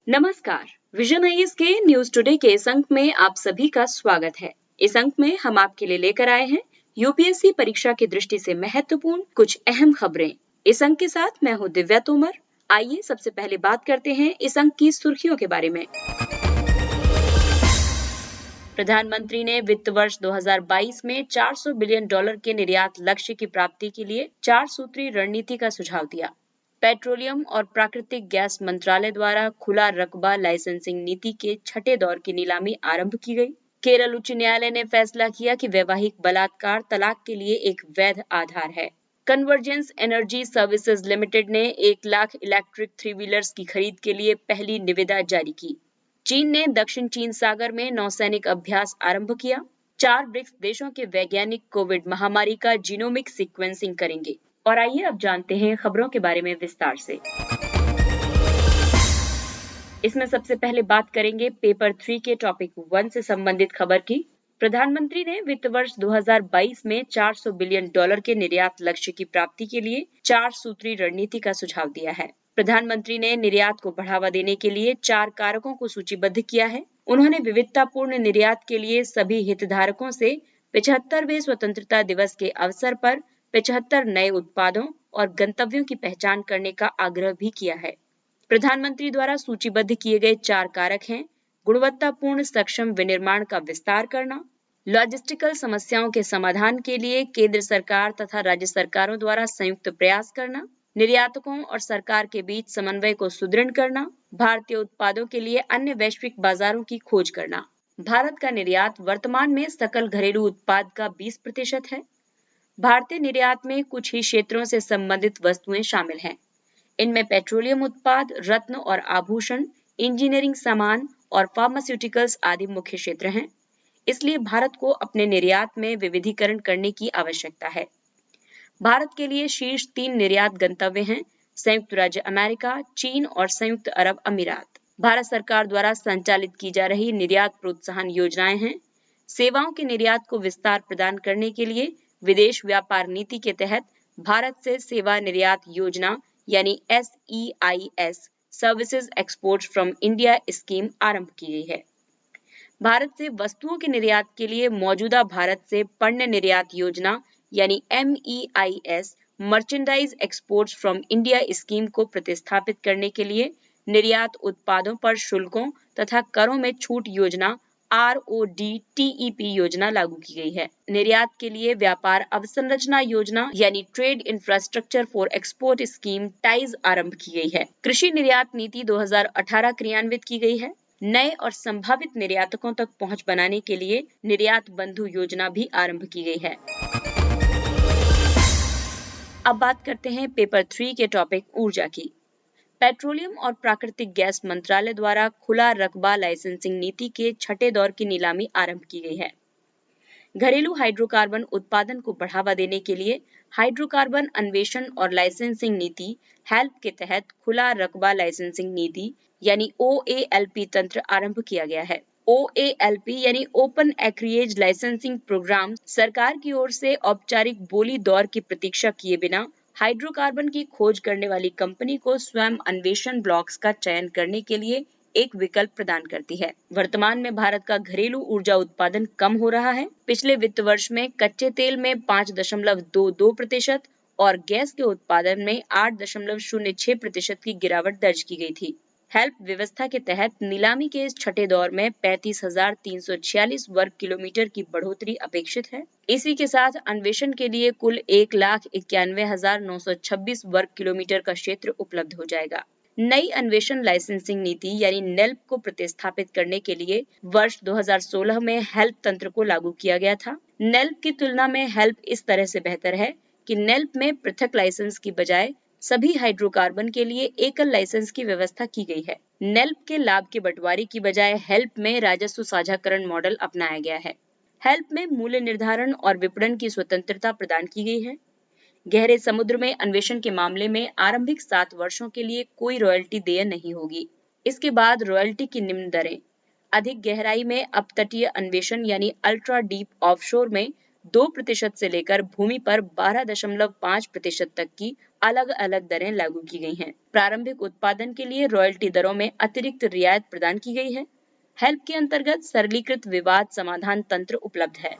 नमस्कार। Vision IAS के news today के इस अंक में आप सभी का स्वागत है। इस अंक में हम आपके लिए लेकर आए हैं यूपीएससी परीक्षा की दृष्टि से महत्वपूर्ण कुछ अहम खबरें। इस अंक के साथ मैं हूं दिव्या तोमर। आइए सबसे पहले बात करते हैं इस अंक की सुर्खियों के बारे में। प्रधानमंत्री ने वित्त वर्ष 2022 में $400 बिलियन के निर्यात लक्ष्य की प्राप्ति के लिए 4 सूत्री रणनीति का सुझाव दिया। पेट्रोलियम और प्राकृतिक गैस मंत्रालय द्वारा खुला रकबा लाइसेंसिंग नीति के छठे दौर की नीलामी आरंभ की गई। केरल उच्च न्यायालय ने फैसला किया कि वैवाहिक बलात्कार तलाक के लिए एक वैध आधार है। कन्वर्जेंस एनर्जी सर्विसेज लिमिटेड ने 1 लाख इलेक्ट्रिक 3 व्हीलर्स की खरीद के लिए पहली निविदा जारी की। चीन ने दक्षिण चीन सागर में नौसैनिक अभ्यास आरंभ किया। 4 ब्रिक्स देशों के वैज्ञानिक कोविड महामारी का जीनोमिक सीक्वेंसिंग करेंगे। और आइए अब जानते हैं खबरों के बारे में विस्तार से। इसमें सबसे पहले बात करेंगे पेपर 3 के टॉपिक 1 से संबंधित खबर की। प्रधानमंत्री ने वित्त वर्ष 2022 में $400 बिलियन के निर्यात लक्ष्य की प्राप्ति के लिए 4 सूत्री रणनीति का सुझाव दिया है। प्रधानमंत्री ने निर्यात को बढ़ावा देने के लिए 4 कारकों को सूचीबद्ध किया है। उन्होंने विविधतापूर्ण निर्यात के लिए सभी हितधारकों से 75वें स्वतंत्रता दिवस के अवसर पर 75 नए उत्पादों और गंतव्यों की पहचान करने का आग्रह भी किया है। प्रधानमंत्री द्वारा सूचीबद्ध किए गए 4 कारक हैं: गुणवत्तापूर्ण सक्षम विनिर्माण का विस्तार करना, लॉजिस्टिकल समस्याओं के समाधान के लिए केंद्र सरकार तथा राज्य सरकारों द्वारा संयुक्त प्रयास करना, निर्यातकों और सरकार के बीच समन्वय को सुदृढ़ करना, भारतीय उत्पादों के लिए अन्य वैश्विक बाजारों की खोज करना। भारत का निर्यात वर्तमान में सकल घरेलू उत्पाद का 20% है। भारतीय निर्यात में कुछ ही क्षेत्रों से संबंधित वस्तुएं शामिल हैं। इनमें पेट्रोलियम उत्पाद, रत्न और आभूषण, इंजीनियरिंग सामान और फार्मास्यूटिकल्स आदि मुख्य क्षेत्र हैं। इसलिए भारत को अपने निर्यात में विविधीकरण करने की आवश्यकता है। भारत के लिए शीर्ष 3 निर्यात गंतव्य हैं: संयुक्त राज्य अमेरिका, चीन और संयुक्त अरब अमीरात। भारत सरकार द्वारा संचालित की जा रही निर्यात प्रोत्साहन योजनाएं हैं। सेवाओं के निर्यात को विस्तार प्रदान करने के लिए विदेश व्यापार नीति के तहत भारत से सेवा निर्यात योजना यानी SEIS services export from India scheme आरंभ की गई है। भारत से वस्तुओं के निर्यात के लिए मौजूदा भारत से पण्य निर्यात योजना यानी MEIS merchandise exports from India scheme को प्रतिस्थापित करने के लिए निर्यात उत्पादों पर शुल्कों तथा करों में छूट योजना RODTEP योजना लागू की गई है। निर्यात के लिए व्यापार अवसंरचना योजना यानी trade infrastructure for export scheme ties आरंभ की गई है। कृषि निर्यात नीति 2018 क्रियान्वित की गई है। नए और संभावित निर्यातकों तक पहुंच बनाने के लिए निर्यात बंधु योजना भी आरंभ की गई है। अब बात करते हैं पेपर 3 के टॉपिक ऊर्जा की। पेट्रोलियम और प्राकृतिक गैस मंत्रालय द्वारा खुला रकबा लाइसेंसिंग नीति के छठे दौर की नीलामी आरंभ की गई है। घरेलू हाइड्रोकार्बन उत्पादन को बढ़ावा देने के लिए हाइड्रोकार्बन अन्वेषण और लाइसेंसिंग नीति हेल्प के तहत खुला रकबा लाइसेंसिंग नीति यानी OALP तंत्र आरंभ किया गया है। OALP यानी ओपन एक्रिएज लाइसेंसिंग प्रोग्राम सरकार की ओर से औपचारिक बोली दौर की प्रतीक्षा किए बिना हाइड्रोकार्बन की खोज करने वाली कंपनी को स्वयं अन्वेषण ब्लॉक्स का चयन करने के लिए एक विकल्प प्रदान करती है। वर्तमान में भारत का घरेलू ऊर्जा उत्पादन कम हो रहा है। पिछले वित्त वर्ष में कच्चे तेल में 5.22% और गैस के उत्पादन में 8.06% की गिरावट दर्ज की गई थी। हेल्प व्यवस्था के तहत नीलामी के इस छठे दौर में 35,346 वर्ग किलोमीटर की बढ़ोतरी अपेक्षित है। इसी के साथ अन्वेषण के लिए कुल 1,91,926 वर्ग किलोमीटर का क्षेत्र उपलब्ध हो जाएगा। नई अन्वेषण लाइसेंसिंग नीति यानी नेल्प को प्रतिस्थापित करने के लिए वर्ष 2016 में हेल्प तंत्र को लागू किया गया था। नेल्प की तुलना में हेल्प इस तरह से बेहतर है कि नेल्प में पृथक लाइसेंस की बजाय सभी हाइड्रोकार्बन के लिए एकल लाइसेंस की व्यवस्था की गई है। नेल्प के लाभ के बंटवारे की बजाय हेल्प में राजस्व साझाकरण मॉडल अपनाया गया है। हेल्प में मूल्य निर्धारण और विपणन की स्वतंत्रता प्रदान की गई है। गहरे समुद्र में अन्वेषण के मामले में आरंभिक 7 वर्षों के लिए कोई रॉयल्टी देय नहीं होगी। इसके बाद रॉयल्टी की निम्न दरें अधिक गहराई में अपतटीय अन्वेषण यानी अल्ट्रा डीप ऑफशोर में 2% से लेकर भूमि पर 12.5% तक की अलग अलग दरें लागू की गई हैं। प्रारंभिक उत्पादन के लिए रॉयल्टी दरों में अतिरिक्त रियायत प्रदान की गई है। हेल्प के अंतर्गत सरलीकृत विवाद समाधान तंत्र उपलब्ध है।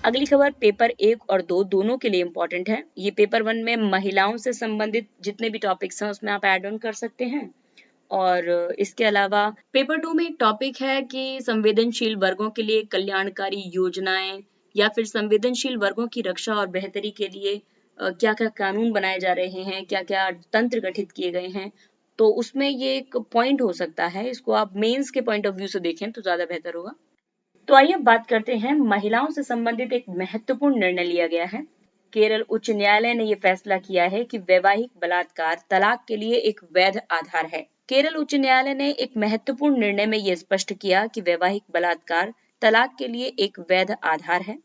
अगली खबर पेपर 1 और 2 दोनों के लिए इम्पोर्टेंट है। ये पेपर 1 में महिलाओं से संबंधित जितने भी टॉपिक्स हैं उसमें आप ऐड ऑन कर सकते हैं। और इसके अलावा पेपर 2 में एक टॉपिक है कि संवेदनशील वर्गों के लिए कल्याणकारी योजनाएं या फिर संवेदनशील वर्गों की रक्षा और बेहतरी के लिए क्या क्या कानून बनाए जा रहे हैं, क्या क्या तंत्र गठित किए गए हैं। तो उसमें ये एक पॉइंट हो सकता है, इसको आप मेंस के पॉइंट ऑफ व्यू से देखें तो ज्यादा बेहतर होगा। तो आइए अब बात करते हैं, महिलाओं से संबंधित एक महत्वपूर्ण निर्णय लिया गया है। केरल उच्च न्यायालय ने यह फैसला किया है कि वैवाहिक बलात्कार तलाक के लिए एक वैध आधार है। केरल उच्च न्यायालय ने एक महत्वपूर्ण निर्णय में यह स्पष्ट किया कि वैवाहिक बलात्कार तलाक के लिए एक वैध आधार है।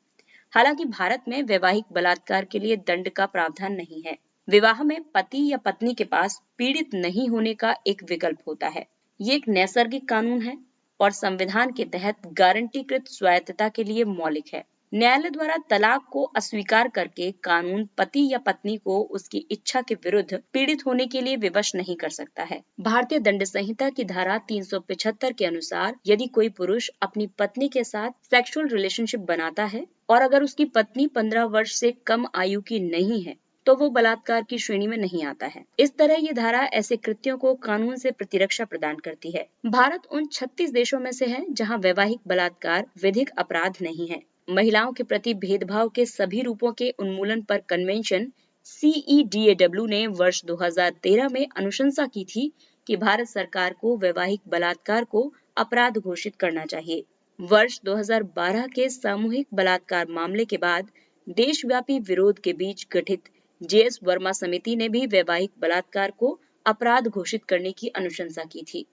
हालांकि भारत में वैवाहिक बलात्कार के लिए दंड का प्रावधान नहीं है। विवाह में पति या पत्नी के पास पीड़ित नहीं होने का एक विकल्प होता है। ये एक नैसर्गिक कानून है और संविधान के तहत गारंटीकृत स्वायत्तता के लिए मौलिक है। न्यायालय द्वारा तलाक को अस्वीकार करके कानून पति या पत्नी को उसकी इच्छा के विरुद्ध पीड़ित होने के लिए विवश नहीं कर सकता है। भारतीय दंड संहिता की धारा 375 के अनुसार यदि कोई पुरुष अपनी पत्नी के साथ सेक्सुअल रिलेशनशिप बनाता है और अगर उसकी पत्नी 15 वर्ष से कम आयु की नहीं है तो वो बलात्कार की श्रेणी में नहीं आता है। इस तरह ये धारा ऐसे कृत्यों को कानून से प्रतिरक्षा प्रदान करती है। भारत उन 36 देशों में से है जहां वैवाहिक बलात्कार विधिक अपराध नहीं है। महिलाओं के प्रति भेदभाव के सभी रूपों के उन्मूलन पर कन्वेंशन CEDAW ने वर्ष 2013 में अनुशंसा की थी कि भारत सरकार को वैवाहिक बलात्कार को अपराध घोषित करना चाहिए। वर्ष 2012 के सामूहिक बलात्कार मामले के बाद देशव्यापी विरोध के बीच गठित JS वर्मा समिति ने भी वैवाहिक बलात्कार को अपराध घोषित करने की अनुशंसा की थी।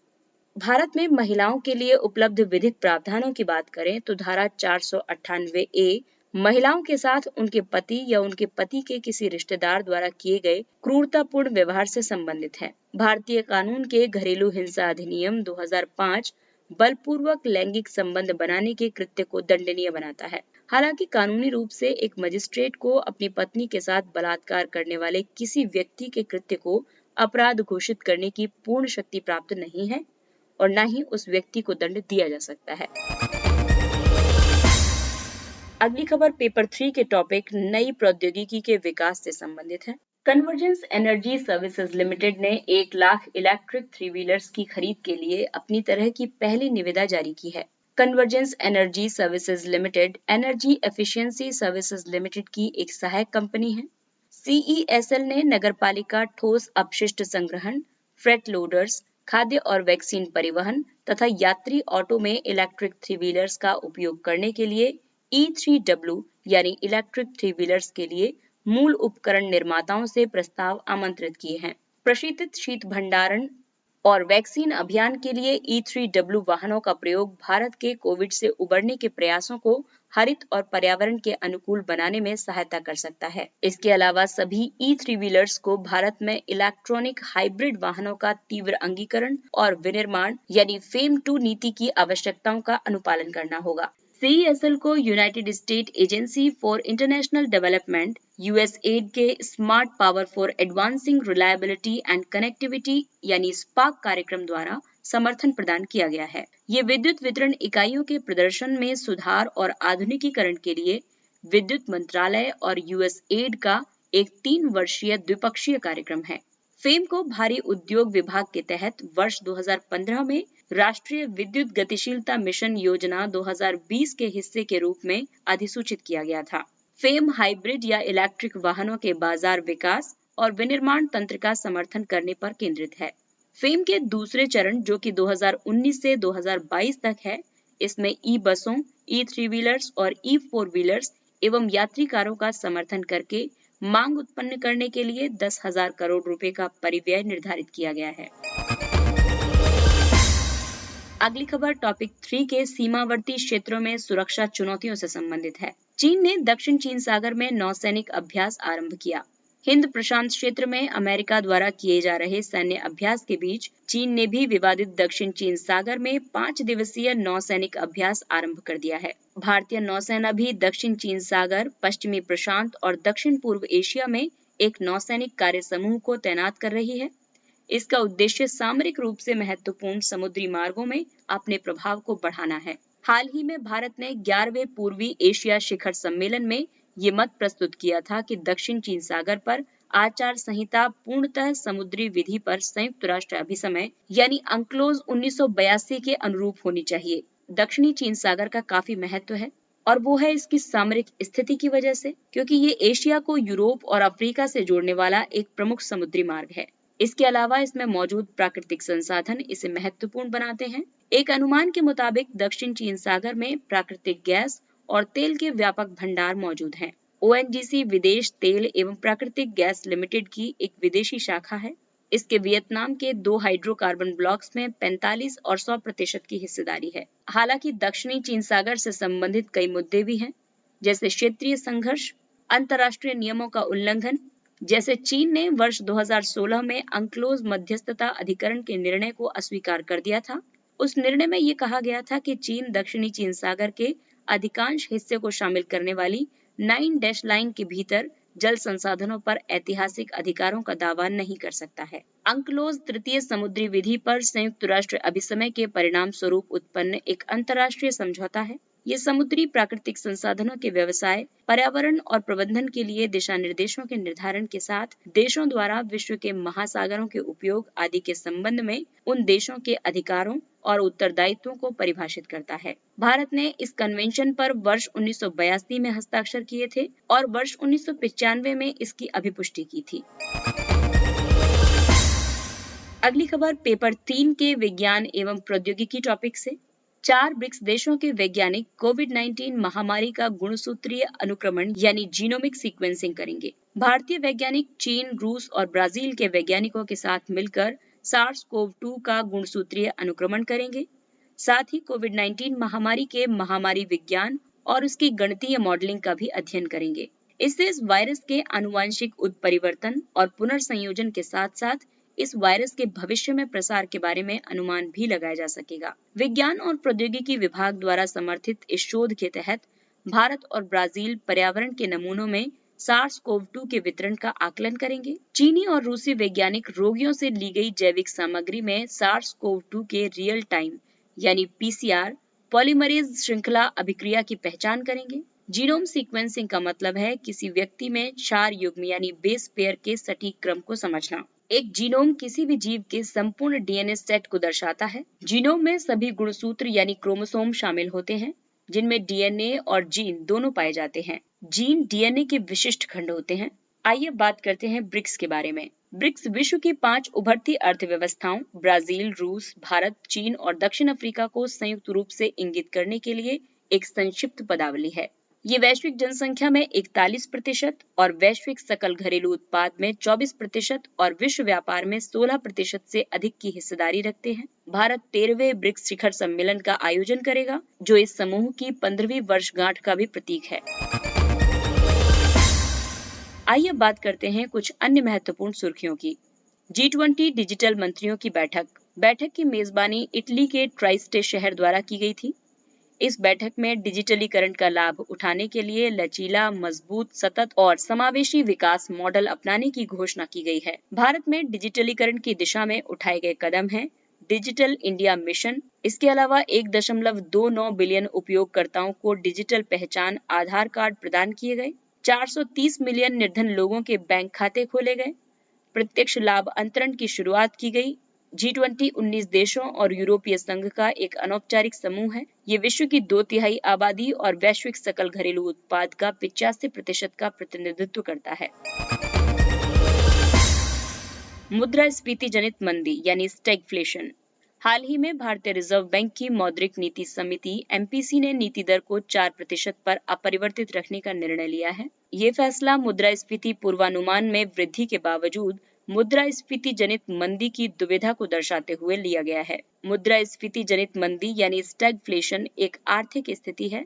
भारत में महिलाओं के लिए उपलब्ध विधिक प्रावधानों की बात करें तो धारा 498A महिलाओं के साथ उनके पति या उनके पति के किसी रिश्तेदार द्वारा किए गए क्रूरतापूर्ण व्यवहार से संबंधित है। भारतीय कानून के घरेलू हिंसा अधिनियम 2005 बलपूर्वक लैंगिक संबंध बनाने के कृत्य को दंडनीय बनाता है। हालांकि कानूनी रूप से एक मजिस्ट्रेट को अपनी पत्नी के साथ बलात्कार करने वाले किसी व्यक्ति के कृत्य को अपराध घोषित करने की पूर्ण शक्ति प्राप्त नहीं है और न ही उस व्यक्ति को दंड दिया जा सकता है। अगली खबर पेपर 3 के टॉपिक नई प्रौद्योगिकी के विकास से संबंधित है। कन्वर्जेंस एनर्जी सर्विसेज लिमिटेड ने 1 लाख इलेक्ट्रिक 3 व्हीलर्स की खरीद के लिए अपनी तरह की पहली निविदा जारी की है। Convergence energy services limited energy efficiency services limited की एक सहायक कंपनी है। CESL ने नगरपालिका ठोस अपशिष्ट संग्रहण, फ्रेट लोडर्स, खाद्य और वैक्सीन परिवहन तथा यात्री ऑटो में इलेक्ट्रिक 3 व्हीलर्स का उपयोग करने के लिए E3W यानी इलेक्ट्रिक 3 व्हीलर्स के लिए मूल उपकरण निर्माताओं से प्रस्ताव आमंत्रित किए हैं। प्रशीतित शीत भंडारण और वैक्सीन अभियान के लिए E3W वाहनों का प्रयोग भारत के कोविड से उबरने के प्रयासों को हरित और पर्यावरण के अनुकूल बनाने में सहायता कर सकता है। इसके अलावा सभी E3 व्हीलर्स को भारत में इलेक्ट्रॉनिक हाइब्रिड वाहनों का तीव्र अंगीकरण और विनिर्माण यानी FAME 2 नीति की आवश्यकताओं का अनुपालन करना होगा। CESL को United state agency for international development USAID के smart power for advancing reliability and connectivity यानी SPARK कार्यक्रम द्वारा समर्थन प्रदान किया गया है। ये विद्युत वितरण इकाइयों के प्रदर्शन में सुधार और आधुनिकीकरण के लिए विद्युत मंत्रालय और USAID का एक 3 वर्षीय द्विपक्षीय कार्यक्रम है। FAME को भारी उद्योग विभाग के तहत वर्ष 2015 में राष्ट्रीय विद्युत गतिशीलता मिशन योजना 2020 के हिस्से के रूप में अधिसूचित किया गया था। FAME हाइब्रिड या इलेक्ट्रिक वाहनों के बाजार विकास और विनिर्माण तंत्र का समर्थन करने पर केंद्रित है। FAME के दूसरे चरण जो कि 2019 से 2022 तक है, इसमें ई-बसों, E3 व्हीलर्स और E4 व्हीलर्स एवं यात्री कारों का समर्थन करके मांग उत्पन्न करने के लिए 10,000 करोड़ रुपए का परिव्यय निर्धारित किया गया है। अगली खबर टॉपिक 3 के सीमावर्ती क्षेत्रों में सुरक्षा चुनौतियों से संबंधित है। चीन ने दक्षिण चीन सागर में नौसैनिक अभ्यास आरंभ किया। हिंद प्रशांत क्षेत्र में अमेरिका द्वारा किए जा रहे सैन्य अभ्यास के बीच चीन ने भी विवादित दक्षिण चीन सागर में 5 दिवसीय नौसैनिक अभ्यास आरंभ कर दिया है। भारतीय नौसेना भी दक्षिण चीन सागर, पश्चिमी प्रशांत और दक्षिण पूर्व एशिया में एक नौसैनिक कार्य समूह को तैनात कर रही है। इसका उद्देश्य सामरिक रूप से महत्वपूर्ण समुद्री मार्गों में अपने प्रभाव को बढ़ाना है। हाल ही में भारत ने 11वें पूर्वी एशिया शिखर सम्मेलन में ये मत प्रस्तुत किया था कि दक्षिण चीन सागर पर आचार संहिता पूर्णतः समुद्री विधि पर संयुक्त राष्ट्र अभिसमय यानी अंक्लोज 1982 के अनुरूप होनी चाहिए। दक्षिणी चीन सागर का काफी महत्व है और वो है इसकी सामरिक स्थिति की वजह से, क्योंकि ये एशिया को यूरोप और अफ्रीका से जोड़ने वाला एक प्रमुख समुद्री मार्ग है। इसके अलावा इसमें मौजूद प्राकृतिक संसाधन इसे महत्वपूर्ण बनाते हैं। एक अनुमान के मुताबिक दक्षिण चीन सागर में प्राकृतिक गैस और तेल के व्यापक भंडार मौजूद हैं। ओएनजीसी विदेश तेल एवं प्राकृतिक गैस लिमिटेड की एक विदेशी शाखा है। इसके वियतनाम के 2 हाइड्रोकार्बन ब्लॉक्स में 45 और 100% की हिस्सेदारी है। हालांकि दक्षिणी चीन सागर से संबंधित कई मुद्दे भी हैं, जैसे क्षेत्रीय संघर्ष, अंतर्राष्ट्रीय नियमों का उल्लंघन। जैसे चीन ने वर्ष 2016 में अंक्लोज मध्यस्थता अधिकरण के निर्णय को अस्वीकार कर दिया था। उस निर्णय में ये कहा गया था कि चीन दक्षिणी चीन सागर के अधिकांश हिस्से को शामिल करने वाली 9 डैश लाइन के भीतर जल संसाधनों पर ऐतिहासिक अधिकारों का दावा नहीं कर सकता है। अंक्लोज तृतीय समुद्री विधि पर संयुक्त राष्ट्र अभिसमय के परिणाम स्वरूप उत्पन्न एक अंतर्राष्ट्रीय समझौता है। ये समुद्री प्राकृतिक संसाधनों के व्यवसाय, पर्यावरण और प्रबंधन के लिए दिशा निर्देशों के निर्धारण के साथ देशों द्वारा विश्व के महासागरों के उपयोग आदि के संबंध में उन देशों के अधिकारों और उत्तरदायित्वों को परिभाषित करता है। भारत ने इस कन्वेंशन पर वर्ष 1982 में हस्ताक्षर किए थे और वर्ष 1995 में इसकी अभिपुष्टि की थी। अगली खबर पेपर 3 के विज्ञान एवं प्रौद्योगिकी टॉपिक से। 4 ब्रिक्स देशों के वैज्ञानिक कोविड-19 महामारी का गुणसूत्रीय अनुक्रमण यानी जीनोमिक सीक्वेंसिंग करेंगे। भारतीय वैज्ञानिक चीन, रूस और ब्राजील के वैज्ञानिकों के साथ मिलकर SARS-CoV-2 का गुणसूत्रीय अनुक्रमण करेंगे। साथ ही कोविड-19 महामारी के महामारी विज्ञान और उसकी गणितीय मॉडलिंग का भी अध्ययन करेंगे। इससे इस वायरस के आनुवांशिक उत्परिवर्तन और पुनर्संयोजन के साथ साथ इस वायरस के भविष्य में प्रसार के बारे में अनुमान भी लगाया जा सकेगा। विज्ञान और प्रौद्योगिकी विभाग द्वारा समर्थित इस शोध के तहत भारत और ब्राजील पर्यावरण के नमूनों में SARS-CoV-2 के वितरण का आकलन करेंगे। चीनी और रूसी वैज्ञानिक रोगियों से ली गई जैविक सामग्री में SARS-CoV-2 के रियल टाइम यानी PCR पॉलीमरेज श्रृंखला अभिक्रिया की पहचान करेंगे। जीनोम सीक्वेंसिंग का मतलब है किसी व्यक्ति में क्षार युग्म यानी बेस पेयर के सटीक क्रम को समझना। एक जीनोम किसी भी जीव के संपूर्ण डीएनए सेट को दर्शाता है। जीनोम में सभी गुणसूत्र यानी क्रोमोसोम शामिल होते हैं, जिनमें डीएनए और जीन दोनों पाए जाते हैं। जीन डीएनए के विशिष्ट खंड होते हैं। आइए बात करते हैं ब्रिक्स के बारे में। ब्रिक्स विश्व की 5 उभरती अर्थव्यवस्थाओं ब्राजील, रूस, भारत, चीन और दक्षिण अफ्रीका को संयुक्त रूप से इंगित करने के लिए एक संक्षिप्त पदावली है। ये वैश्विक जनसंख्या में 41% और वैश्विक सकल घरेलू उत्पाद में 24% और विश्व व्यापार में 16% से अधिक की हिस्सेदारी रखते हैं। भारत 13वें ब्रिक्स शिखर सम्मेलन का आयोजन करेगा, जो इस समूह की 15वीं वर्षगांठ का भी प्रतीक है। आइए बात करते हैं कुछ अन्य महत्वपूर्ण सुर्खियों की। G20 डिजिटल मंत्रियों की बैठक की मेजबानी इटली के ट्राइस्टे शहर द्वारा की गई थी। इस बैठक में डिजिटलीकरण का लाभ उठाने के लिए लचीला, मजबूत, सतत और समावेशी विकास मॉडल अपनाने की घोषणा की गई है। भारत में डिजिटलीकरण की दिशा में उठाए गए कदम हैं डिजिटल इंडिया मिशन। इसके अलावा 1.29 बिलियन उपयोगकर्ताओं को डिजिटल पहचान आधार कार्ड प्रदान किए गए। 430 मिलियन निर्धन लोगों के बैंक खाते खोले गए। प्रत्यक्ष लाभ अंतरण की शुरुआत की गई। G20 19 देशों और यूरोपीय संघ का एक अनौपचारिक समूह है। ये विश्व की 2/3 आबादी और वैश्विक सकल घरेलू उत्पाद का 85% का प्रतिनिधित्व करता है। मुद्रास्फीति जनित मंदी यानी स्टैगफ्लेशन। हाल ही में भारतीय रिजर्व बैंक की मौद्रिक नीति समिति MPC ने नीति दर को 4% पर अपरिवर्तित रखने का निर्णय लिया है। ये फैसला मुद्रास्फीति पूर्वानुमान में वृद्धि के बावजूद मुद्रास्फीति जनित मंदी की दुविधा को दर्शाते हुए लिया गया है। मुद्रास्फीति जनित मंदी यानी स्टैगफ्लेशन एक आर्थिक स्थिति है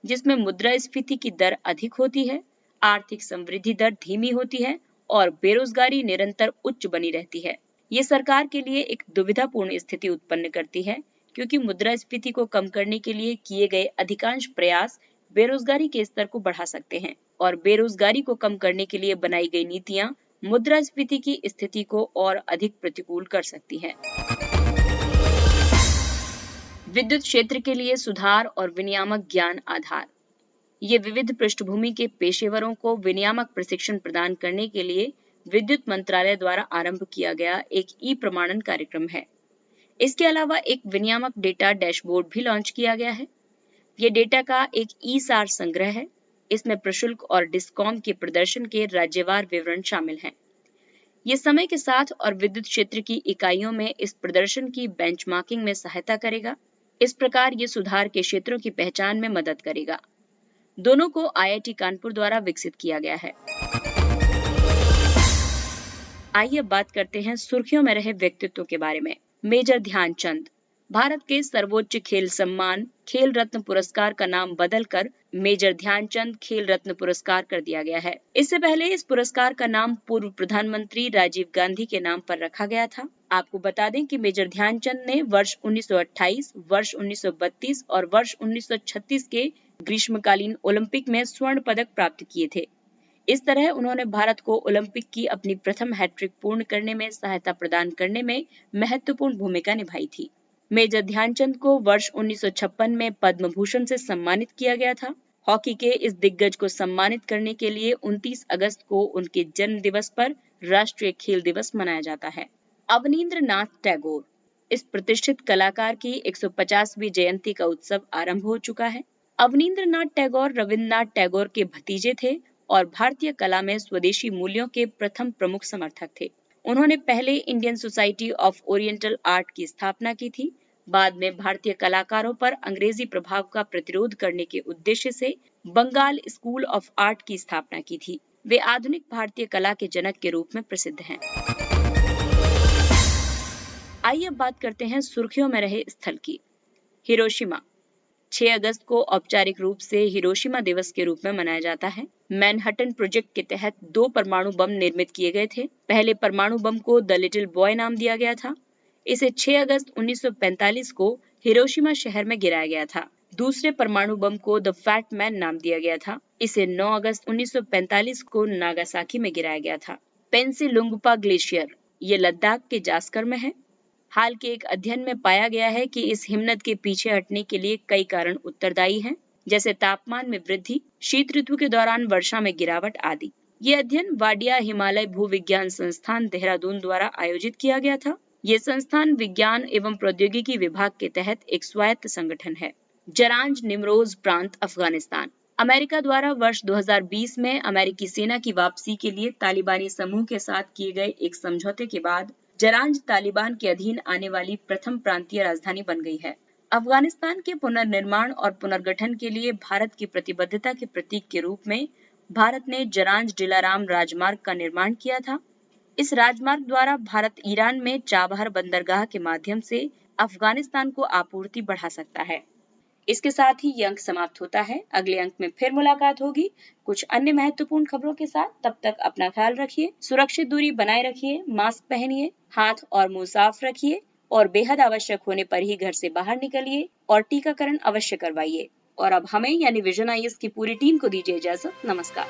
जिसमें मुद्रास्फीति की दर अधिक होती है, आर्थिक समृद्धि दर धीमी होती है और बेरोजगारी निरंतर उच्च बनी रहती है। ये सरकार के लिए एक दुविधापूर्ण स्थिति उत्पन्न करती है, क्योंकि मुद्रास्फीति को कम करने के लिए किए गए अधिकांश प्रयास बेरोजगारी के स्तर को बढ़ा सकते हैं और बेरोजगारी को कम करने के लिए बनाई गई नीतियां मुद्रास्फीति की स्थिति को और अधिक प्रतिकूल कर सकती हैं। विद्युत क्षेत्र के लिए सुधार और विनियामक ज्ञान आधार। ये विविध पृष्ठभूमि के पेशेवरों को विनियामक प्रशिक्षण प्रदान करने के लिए विद्युत मंत्रालय द्वारा आरंभ किया गया एक ई प्रमाणन कार्यक्रम है। इसके अलावा एक विनियामक डेटा डैशबोर्ड भी लॉन्च किया गया है। ये डेटा का एक ई सार संग्रह है। इसमें प्रशुल्क और डिस्कॉम के प्रदर्शन के राज्यवार विवरण शामिल हैं। ये समय के साथ और विद्युत क्षेत्र की इकाइयों में इस प्रदर्शन की बेंचमार्किंग में सहायता करेगा। इस प्रकार ये सुधार के क्षेत्रों की पहचान में मदद करेगा। दोनों को IIT कानपुर द्वारा विकसित किया गया है। आइए अब बात करते हैं सुर्खियों में रहे व्यक्तित्व के बारे में। मेजर ध्यानचंद। भारत के सर्वोच्च खेल सम्मान खेल रत्न पुरस्कार का नाम बदलकर मेजर ध्यानचंद खेल रत्न पुरस्कार कर दिया गया है। इससे पहले इस पुरस्कार का नाम पूर्व प्रधानमंत्री राजीव गांधी के नाम पर रखा गया था। आपको बता दें कि मेजर ध्यानचंद ने वर्ष 1928, वर्ष 1932 और वर्ष 1936 के ग्रीष्मकालीन ओलंपिक में स्वर्ण पदक प्राप्त किए थे। इस तरह उन्होंने भारत को ओलंपिक की अपनी प्रथम हैट्रिक पूर्ण करने में सहायता प्रदान करने में महत्वपूर्ण भूमिका निभाई थी। मेजर ध्यानचंद को वर्ष 1956 में पद्म भूषण से सम्मानित किया गया था। हॉकी के इस दिग्गज को सम्मानित करने के लिए 29 अगस्त को उनके जन्म दिवस पर राष्ट्रीय खेल दिवस मनाया जाता है। अवनींद्रनाथ टैगोर। इस प्रतिष्ठित कलाकार की 150वीं जयंती का उत्सव आरंभ हो चुका है। अवनींद्रनाथ टैगोर रविन्द्रनाथ टैगोर के भतीजे थे और भारतीय कला में स्वदेशी मूल्यों के प्रथम प्रमुख समर्थक थे। उन्होंने पहले Indian society of oriental art की स्थापना की थी। बाद में भारतीय कलाकारों पर अंग्रेजी प्रभाव का प्रतिरोध करने के उद्देश्य से बंगाल स्कूल ऑफ आर्ट की स्थापना की थी। वे आधुनिक भारतीय कला के जनक के रूप में प्रसिद्ध हैं। आइए अब बात करते हैं सुर्खियों में रहे स्थल की। हिरोशिमा। 6 अगस्त को औपचारिक रूप से हिरोशिमा दिवस के रूप में मनाया जाता है। मैनहट्टन प्रोजेक्ट के तहत 2 परमाणु बम निर्मित किए गए थे। पहले परमाणु बम को द लिटिल बॉय नाम दिया गया था। इसे 6 अगस्त 1945 को हिरोशिमा शहर में गिराया गया था। दूसरे परमाणु बम को द फैट मैन नाम दिया गया था। इसे 9 अगस्त 1945 को नागासाकी में गिराया गया था। पेंसिलुंगपा ग्लेशियर ये लद्दाख के जास्कर में है। हाल के एक अध्ययन में पाया गया है कि इस हिमनद के पीछे हटने के लिए कई कारण उत्तरदायी हैं, जैसे तापमान में वृद्धि, शीत ऋतु के दौरान वर्षा में गिरावट आदि। ये अध्ययन वाडिया हिमालय भूविज्ञान संस्थान देहरादून द्वारा आयोजित किया गया था। ये संस्थान विज्ञान एवं प्रौद्योगिकी विभाग के तहत एक स्वायत्त संगठन है। जरांज निमरोज प्रांत अफगानिस्तान। अमेरिका द्वारा वर्ष 2020 में अमेरिकी सेना की वापसी के लिए तालिबानी समूह के साथ किए गए एक समझौते के बाद जरांज तालिबान के अधीन आने वाली प्रथम प्रांतीय राजधानी बन गई है। अफगानिस्तान के पुनर्निर्माण और पुनर्गठन के लिए भारत की प्रतिबद्धता के प्रतीक के रूप में भारत ने जरांज डिलाराम राजमार्ग का निर्माण किया था। इस राजमार्ग द्वारा भारत ईरान में चाबहार बंदरगाह के माध्यम से अफगानिस्तान को आपूर्ति बढ़ा सकता है। इसके साथ ही ये अंक समाप्त होता है। अगले अंक में फिर मुलाकात होगी कुछ अन्य महत्वपूर्ण खबरों के साथ। तब तक अपना ख्याल रखिए, सुरक्षित दूरी बनाए रखिए, मास्क पहनिए, हाथ और मुंह साफ रखिए और बेहद आवश्यक होने पर ही घर से बाहर निकलिए और टीकाकरण अवश्य करवाइए। और अब हमें यानी विजन IAS की पूरी टीम को दीजिए इजाजत। नमस्कार।